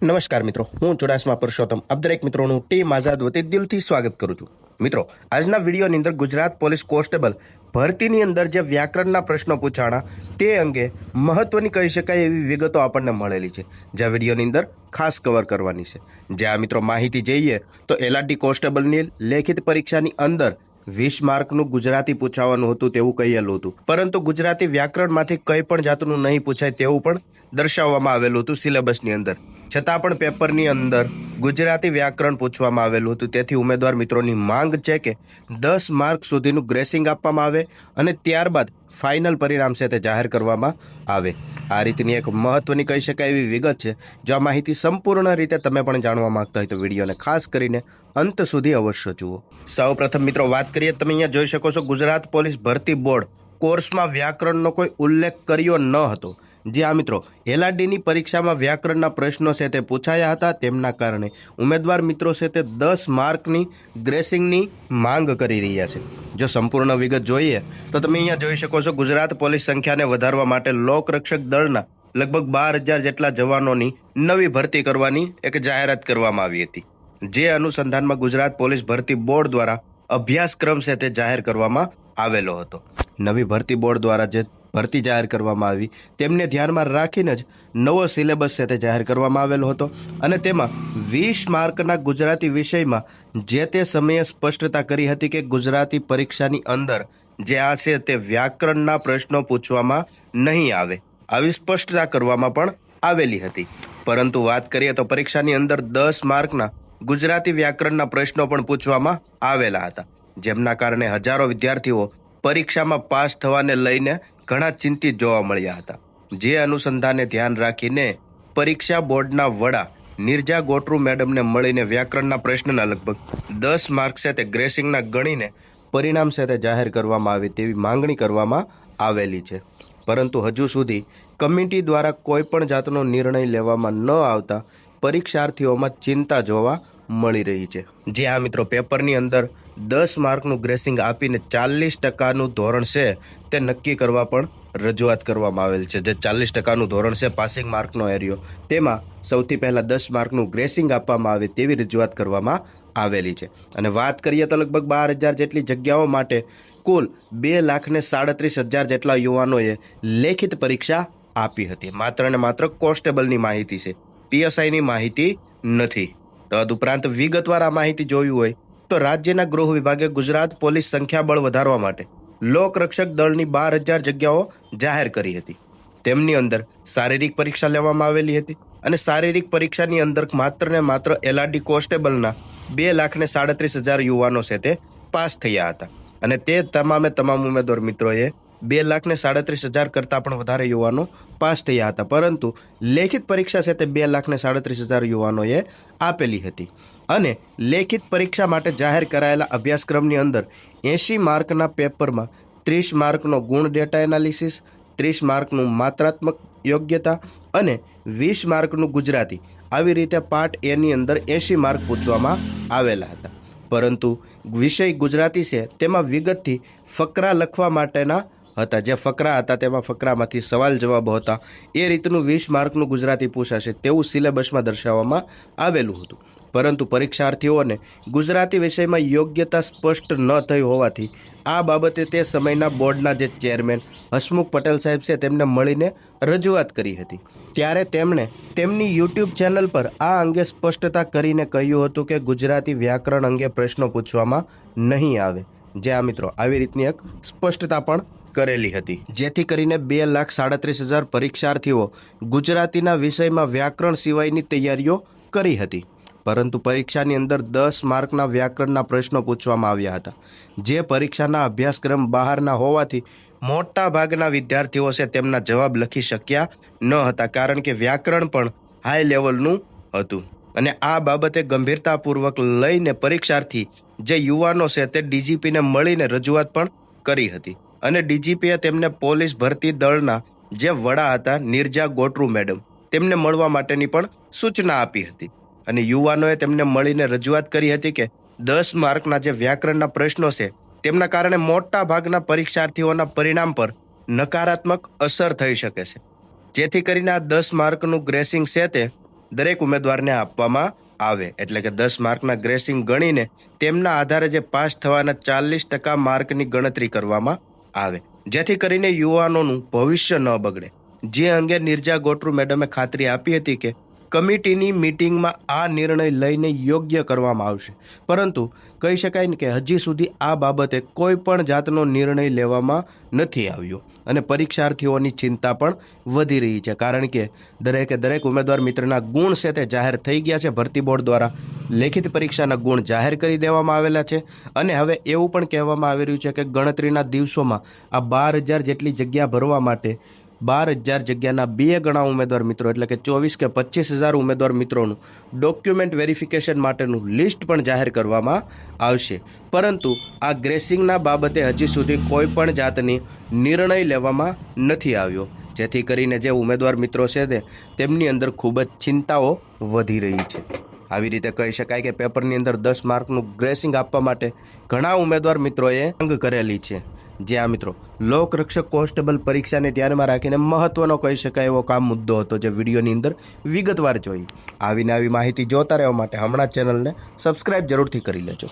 નમસ્કાર મિત્રો, હું ચુડાસમા પુરુષોત્તમ આપ દરેક મિત્રોનું ટીમ આઝાદ વતી દિલથી સ્વાગત કરું છું. મિત્રો, આજના વિડીયોની અંદર ગુજરાત પોલીસ કોન્સ્ટેબલ ભરતીની અંદર જે વ્યાકરણના પ્રશ્નો પૂછાણા તે અંગે મહત્વની કહી શકાય એવી વિગતો આપણને મળેલી છે, જે આ વિડીયોની અંદર ખાસ કવર કરવાની છે. જે આ મિત્રો માહિતી જોઈએ તો એલઆરડી કોન્સ્ટેબલની લેખિત પરીક્ષાની અંદર 20 માર્કનું ગુજરાતી પૂછાવાનું હતું તેવું કહેલું હતું, પરંતુ ગુજરાતી વ્યાકરણમાંથી કંઈ પણ જાતનું નહીં પૂછાય તેવું પણ દર્શાવવામાં આવેલું હતું સિલેબસની અંદર. છતાં પણ પેપરની અંદર ગુજરાતી વ્યાકરણ પૂછવામાં આવેલું હતું. તેથી ઉમેદવાર મિત્રોની માંગ છે કે 10 માર્ક સુધીનું ગ્રેસિંગ આપવામાં આવે અને ત્યારબાદ ફાઇનલ પરિણામ છે તે જાહેર કરવામાં આવે. આ રીતની એક મહત્વની કહી શકાય એવી વિગત છે. જો આ માહિતી સંપૂર્ણ રીતે તમે પણ જાણવા માંગતા હોય તો વિડીયોને ખાસ કરીને અંત સુધી અવશ્ય જુઓ. સૌ પ્રથમ મિત્રો વાત કરીએ, તમે અહીંયા જોઈ શકો છો ગુજરાત પોલીસ ભરતી બોર્ડ કોર્સમાં વ્યાકરણનો કોઈ ઉલ્લેખ કર્યો ન હતો. જે આ મિત્રો એલઆરડીની પરીક્ષામાં વ્યાકરણના પ્રશ્નો છે તે પૂછાયા હતા, તેમના કારણે ઉમેદવાર મિત્રો છે તે 10 માર્કની ગ્રેસિંગની માંગ કરી રહ્યા છે. જો સંપૂર્ણ વિગત જોઈએ તો તમે અહીંયા જોઈ શકો છો ગુજરાત પોલીસ સંખ્યાને વધારવા માટે લોકરક્ષક દળના લગભગ 12,000 જેટલા જવાનોની નવી ભરતી કરવાની એક જાહેરાત કરવામાં આવી હતી. જે અનુસંધાનમાં ગુજરાત પોલીસ ભરતી બોર્ડ દ્વારા અભ્યાસક્રમ છે તે જાહેર કરવામાં આવેલો હતો. નવી ભરતી બોર્ડ દ્વારા જે ભરતી જાહેર કરવામાં આવી તેમને ધ્યાનમાં રાખીને જ નવો સિલેબસ છે તે જાહેર કરવામાં આવેલો હતો અને તેમાં 20 માર્કના ગુજરાતી વિષયમાં જે તે સમયે સ્પષ્ટતા કરી હતી કે ગુજરાતી પરીક્ષાની અંદર જે આ છે તે વ્યાકરણના પ્રશ્નો પૂછવામાં નહીં આવે, આવી સ્પષ્ટતા કરવામાં પણ આવેલી હતી. પરંતુ વાત કરીએ તો પરીક્ષાની અંદર 10 માર્કના ગુજરાતી વ્યાકરણના પ્રશ્નો પણ પૂછવામાં આવેલા હતા, જેમના કારણે હજારો વિદ્યાર્થીઓ પરીક્ષામાં પાસ થવાને લઈને ઘણા ચિંતિત જોવા મળ્યા હતા. જે અનુસંધાને ધ્યાન રાખીને પરીક્ષા બોર્ડના વડા નિર્જા ગોટરુ મેડમને મળીને વ્યાકરણના પ્રશ્નના લગભગ 10 માર્ક છે તે ગ્રેસિંગના ગણીને પરિણામ છે તે જાહેર કરવામાં આવે તેવી માંગણી કરવામાં આવેલી છે. પરંતુ હજુ સુધી કમિટી દ્વારા કોઈ પણ જાતનો નિર્ણય લેવામાં ન આવતા પરીક્ષાર્થીઓમાં ચિંતા જોવા મળી રહી છે. જે આ મિત્રો પેપરની અંદર 10 માર્કનું ગ્રેસિંગ આપીને 40% ધોરણ છે તે નક્કી કરવા પણ રજૂઆત કરવામાં આવેલ છે. જે 40% ધોરણ છે પાસિંગ માર્કનો એરિયો, તેમાં સૌથી પહેલા 10 માર્કનું ગ્રેસિંગ આપવામાં આવે તેવી રજૂઆત કરવામાં આવેલી છે. અને વાત કરીએ તો લગભગ 12,000 જેટલી જગ્યાઓ માટે કુલ 2,37,000 જેટલા યુવાનોએ લેખિત પરીક્ષા આપી હતી. માત્ર ને માત્ર કોન્સ્ટેબલની માહિતી છે, પીએસઆઈની માહિતી નથી. તદુપરાંત વિગતવાર આ માહિતી જોવી હોય તો રાજ્યના ગૃહ વિભાગે ગુજરાત પોલીસ સંખ્યાબળ વધારવા માટે લોકરક્ષક દળની 12,000 જગ્યાઓ જાહેર કરી હતી. તેમની અંદર શારીરિક પરીક્ષા લેવામાં આવેલી હતી અને શારીરિક પરીક્ષાની અંદર માત્ર ને માત્ર એલઆરડી કોન્સ્ટેબલના 2,37,000 યુવાનો છે તે પાસ થયા હતા. અને તે તમામ ઉમેદવાર મિત્રોએ 2,37,000 કરતાં પણ વધારે યુવાનો પાસ થયા હતા, પરંતુ લેખિત પરીક્ષા છે તે 2,37,000 યુવાનોએ આપેલી હતી. અને લેખિત પરીક્ષા માટે જાહેર કરાયેલા અભ્યાસક્રમની અંદર 80 માર્કના પેપરમાં 30 માર્કનો ગુણ ડેટા એનાલિસિસ, 30 માર્કનું માત્રાત્મક યોગ્યતા અને 20 માર્કનું ગુજરાતી, આવી રીતે પાર્ટ એની અંદર 80 માર્ક પૂછવામાં આવેલા હતા. પરંતુ વિષય ગુજરાતી છે તેમાં વિગતથી ફકરા લખવા માટેના હતા. જે ફકરા હતા તેમાં ફકરામાંથી સવાલ જવાબો હતા. એ રીતનું 20 માર્કનું ગુજરાતી પૂછાશે તેવું સિલેબસમાં દર્શાવવામાં આવેલું હતું. પરંતુ પરીક્ષાર્થીઓને ગુજરાતી વિષયમાં યોગ્યતા સ્પષ્ટ ન થઈ હોવાથી આ બાબતે તે સમયના બોર્ડના જે ચેરમેન હસમુખ પટેલ સાહેબ છે તેમને મળીને રજૂઆત કરી હતી. ત્યારે તેમણે તેમની યુટ્યુબ ચેનલ પર આ અંગે સ્પષ્ટતા કરીને કહ્યું હતું કે ગુજરાતી વ્યાકરણ અંગે પ્રશ્નો પૂછવામાં નહીં આવે. જે આ મિત્રો આવી રીતની એક સ્પષ્ટતા પણ કરેલી હતી, જેથી કરીને 2,37,000 પરીક્ષાર્થીઓ ગુજરાતીના વિષયમાં વ્યાકરણ સિવાયની તૈયારીઓ કરી હતી. પરંતુ પરીક્ષાની અંદર 10 માર્કના વ્યાકરણના પ્રશ્નો પૂછવામાં આવ્યા હતા, જે પરીક્ષાના અભ્યાસક્રમ બહારના હોવાથી મોટા ભાગના વિદ્યાર્થીઓ છે તેમના જવાબ લખી શક્યા ન હતા, કારણ કે વ્યાકરણ પણ હાઈ લેવલનું હતું. અને આ બાબતે ગંભીરતાપૂર્વક લઈને પરીક્ષાર્થી જે યુવાનો છે તે ડીજીપીને મળીને રજૂઆત પણ કરી હતી. અને ડીજીપીએ તેમને પોલીસ ભરતી દળના જે વડા હતા નિર્જા ગોટરુ મેડમ તેમને મળવા માટેની પણ સૂચના આપી હતી. અને યુવાનોએ તેમને મળીને રજૂઆત કરી હતી કે 10 માર્કના જે વ્યાકરણના પ્રશ્નો છે તેમના કારણે મોટા ભાગના પરીક્ષાર્થીઓના પરિણામ પર નકારાત્મક અસર થઈ શકે છે. જેથી કરીને આ 10 માર્કનું ગ્રેસિંગ છે તે દરેક ઉમેદવારને આપવામાં આવે, એટલે કે 10 માર્કના ગ્રેસિંગ ગણીને તેમના આધારે જે પાસ થવાના 40% માર્કની ગણતરી કરવામાં આવે, જેથી કરીને યુવાનોનું ભવિષ્ય ન બગડે. જે અંગે નિર્જા ગોટરુ મેડમે ખાતરી આપી હતી કે કમિટીની મીટિંગમાં આ નિર્ણય લઈને યોગ્ય કરવામાં આવશે. પરંતુ કહી શકાય ને કે હજી સુધી આ બાબતે કોઈ પણ જાતનો નિર્ણય લેવામાં નથી આવ્યો અને પરીક્ષાર્થીઓની ચિંતા પણ વધી રહી છે, કારણ કે દરેક ઉમેદવાર મિત્રના ગુણ છે તે જાહેર થઈ ગયા છે. ભરતી બોર્ડ દ્વારા લેખિત પરીક્ષાના ગુણ જાહેર કરી દેવામાં આવેલા છે અને હવે એવું પણ કહેવામાં આવી રહ્યું છે કે ગણતરીના દિવસોમાં આ 12,000 જેટલી જગ્યા ભરવા માટે 12,000 જગ્યાના 2 ગણા ઉમેદવાર મિત્રો, એટલે કે 24 કે 25,000 ઉમેદવાર મિત્રોનું ડોક્યુમેન્ટ વેરિફિકેશન માટેનું લિસ્ટ પણ જાહેર કરવામાં આવશે. પરંતુ આ ગ્રેસિંગના બાબતે હજી સુધી કોઈ પણ જાતની નિર્ણય લેવામાં નથી આવ્યો, જેથી કરીને જે ઉમેદવાર મિત્રો છે તેમની અંદર ખૂબ જ ચિંતાઓ વધી રહી છે. આવી રીતે કહી શકાય કે પેપરની અંદર 10 માર્કનું ગ્રેસિંગ આપવા માટે ઘણા ઉમેદવાર મિત્રોએ માંગ કરેલી છે. જે આ મિત્રો લોકરક્ષક કોન્સ્ટેબલ પરીક્ષાને ધ્યાનમાં રાખીને મહત્વનો કહી શકાય એવો કામ મુદ્દો હતો, જે વિડીયોની અંદર વિગતવાર જોઈ. આવી માહિતી જોતા રહેવા માટે હમણાં ચેનલને સબસ્ક્રાઇબ જરૂરથી કરી લેજો.